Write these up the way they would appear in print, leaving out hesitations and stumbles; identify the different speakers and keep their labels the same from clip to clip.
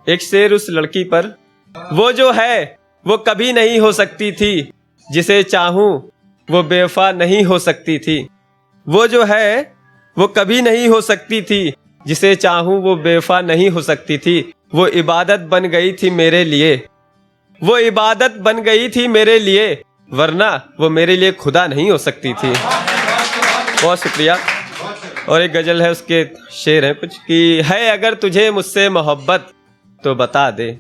Speaker 1: एक शेर उस लड़की पर, वो जो है वो कभी नहीं हो सकती थी, जिसे चाहूं वो बेवफा नहीं हो सकती थी। वो जो है वो कभी नहीं हो सकती थी, जिसे चाहूं वो बेवफा नहीं हो सकती थी। वो इबादत बन गई थी मेरे लिए, वो इबादत बन गई थी मेरे लिए, वरना वो मेरे लिए खुदा नहीं हो सकती थी। बहुत शुक्रिया। और एक गज़ल है, उसके शेर हैं कुछ कि है अगर तुझे मुझसे मोहब्बत तो बता दे,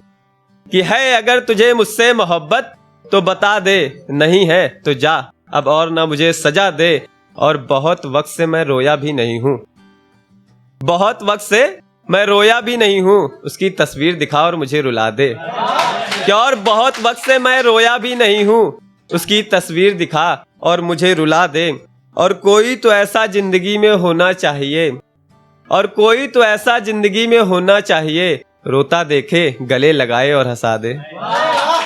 Speaker 1: कि है अगर तुझे मुझसे मोहब्बत तो बता दे, नहीं है तो जा अब और ना मुझे सजा दे। और बहुत वक्त से मैं रोया भी नहीं हूँ, बहुत वक्त से मैं रोया भी नहीं हूँ, उसकी तस्वीर दिखा और मुझे रुला दे। क्या और बहुत वक्त से मैं रोया भी नहीं हूँ, उसकी तस्वीर दिखा और मुझे रुला दे। और कोई तो ऐसा जिंदगी में होना चाहिए, और कोई तो ऐसा जिंदगी में होना चाहिए, रोता देखे गले लगाए और हंसा दे,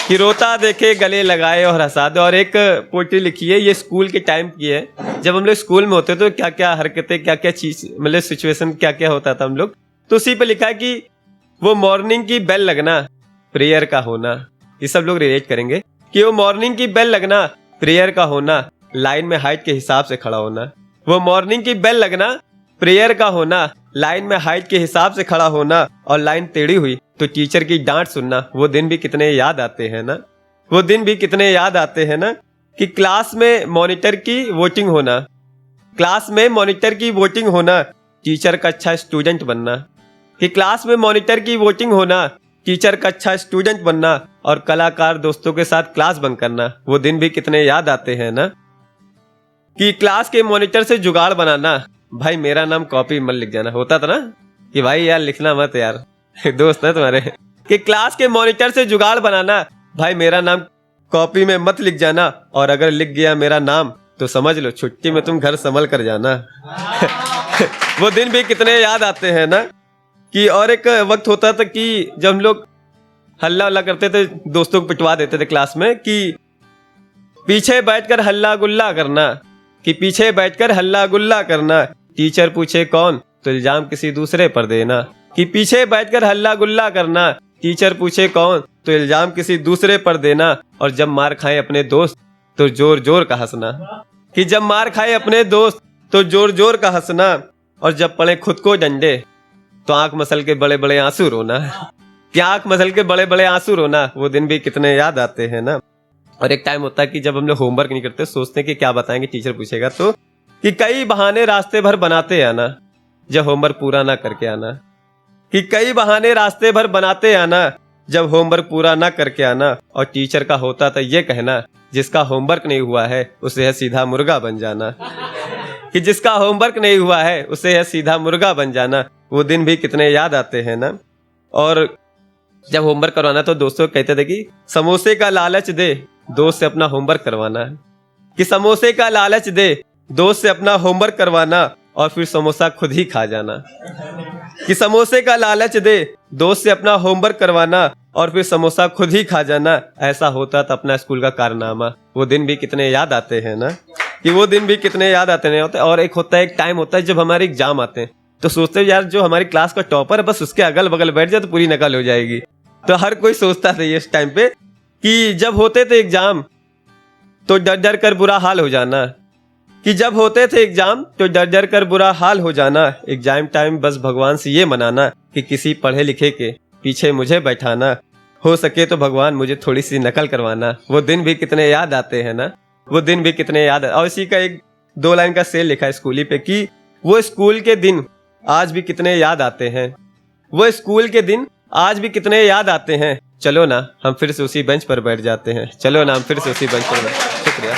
Speaker 1: कि रोता देखे गले लगाए और हंसा दे। और एक पोएट्री लिखी है, ये स्कूल के टाइम की है, जब हम लोग स्कूल में होते तो क्या क्या हरकतें, क्या क्या चीज, मतलब सिचुएशन क्या क्या होता था हम लोग, तो उसी पे लिखा है कि वो मॉर्निंग की बेल लगना, प्रेयर का होना। ये सब लोग रिलेट करेंगे कि वो मॉर्निंग की बेल लगना, प्रेयर का होना, लाइन में हाइट के हिसाब से खड़ा होना। वो मॉर्निंग की बेल लगना, प्रेयर का होना, लाइन में हाइट के हिसाब से खड़ा होना, और लाइन टेढ़ी हुई तो टीचर की डांट सुनना। वो दिन भी कितने याद आते हैं ना, वो दिन भी कितने याद आते हैं ना। कि क्लास में मॉनिटर की वोटिंग होना, क्लास में मॉनिटर की वोटिंग होना, टीचर का अच्छा स्टूडेंट बनना। कि क्लास में मॉनिटर की वोटिंग होना, टीचर का अच्छा स्टूडेंट बनना, और कलाकार दोस्तों के साथ क्लास बंक करना। वो दिन भी कितने याद आते हैं ना। कि क्लास के मॉनिटर से जुगाड़ बनाना, भाई मेरा नाम कॉपी मत लिख जाना, होता था ना कि भाई यार लिखना मत यार दोस्त है तुम्हारे। कि क्लास के मॉनिटर से जुगाड़ बनाना, भाई मेरा नाम कॉपी में मत लिख जाना, और अगर लिख गया मेरा नाम तो समझ लो छुट्टी में तुम घर संभल कर जाना वो दिन भी कितने याद आते हैं ना। कि और एक वक्त होता था कि जब हम लोग हल्ला हल्ला करते थे, दोस्तों को पिटवा देते थे क्लास में, कि पीछे बैठकर हल्ला गुल्ला करना, कि पीछे बैठकर हल्ला गुल्ला करना, टीचर पूछे कौन तो इल्जाम किसी दूसरे पर देना। कि पीछे बैठकर हल्ला गुल्ला करना, टीचर पूछे कौन तो इल्जाम किसी दूसरे पर देना। और जब मार खाए अपने दोस्त तो जोर जोर का हंसना, कि जब मार खाए अपने दोस्त तो जोर जोर का हंसना, और जब पड़े खुद को डंडे तो आंख मसल के बड़े बड़े आंसू रोना। कि आंख मसल के बड़े बड़े आंसू रोना, वो दिन भी कितने याद आते हैं ना। और एक टाइम होता है कि जब हम लोग होमवर्क नहीं करते, सोचते हैं कि क्या बताएंगे, टीचर पूछेगा तो, कि कई बहाने रास्ते भर बनाते आना जब होमवर्क पूरा ना करके आना। कि कई बहाने रास्ते भर बनाते आना जब होमवर्क पूरा ना करके आना। और टीचर का होता था ये कहना, जिसका होमवर्क नहीं हुआ है उसे है सीधा मुर्गा बन जाना। कि जिसका होमवर्क नहीं हुआ है उसे है सीधा मुर्गा बन जाना। वो दिन भी कितने याद आते हैं ना। और जब होमवर्क करवाना तो दोस्तों कहते थे कि समोसे का लालच दे दोस्त से अपना होमवर्क करवाना। कि समोसे का लालच दे दोस्त से अपना होमवर्क करवाना, और फिर समोसा खुद ही खा जाना। कि समोसे का लालच दे दोस्त से अपना होमवर्क करवाना, और फिर समोसा खुद ही खा जाना। ऐसा होता था अपना स्कूल का कारनामा। वो दिन भी कितने याद आते हैं ना। कि वो दिन भी कितने याद आते हैं। और एक होता है, एक टाइम होता है जब हमारे एग्जाम आते हैं तो सोचते हैं यार जो हमारी क्लास का टॉपर है बस उसके अगल बगल बैठ जाए तो पूरी नकल हो जाएगी। तो हर कोई सोचता था इस टाइम पे कि जब होते थे एग्जाम तो डर डर कर बुरा हाल हो जाना। कि जब होते थे एग्जाम तो डर डर कर बुरा हाल हो जाना। एग्जाम टाइम बस भगवान से ये मनाना कि किसी पढ़े लिखे के पीछे मुझे बैठाना, हो सके तो भगवान मुझे थोड़ी सी नकल करवाना। वो दिन भी कितने याद आते हैं ना। वो दिन भी कितने याद। और इसी का एक 2 लाइन का शेर लिखा है स्कूली पे कि वो स्कूल के दिन आज भी कितने याद आते हैं, वो स्कूल के दिन आज भी कितने याद आते हैं। चलो ना हम फिर से उसी बेंच पर बैठ जाते हैं, चलो ना हम फिर से उसी बेंच पर। शुक्रिया।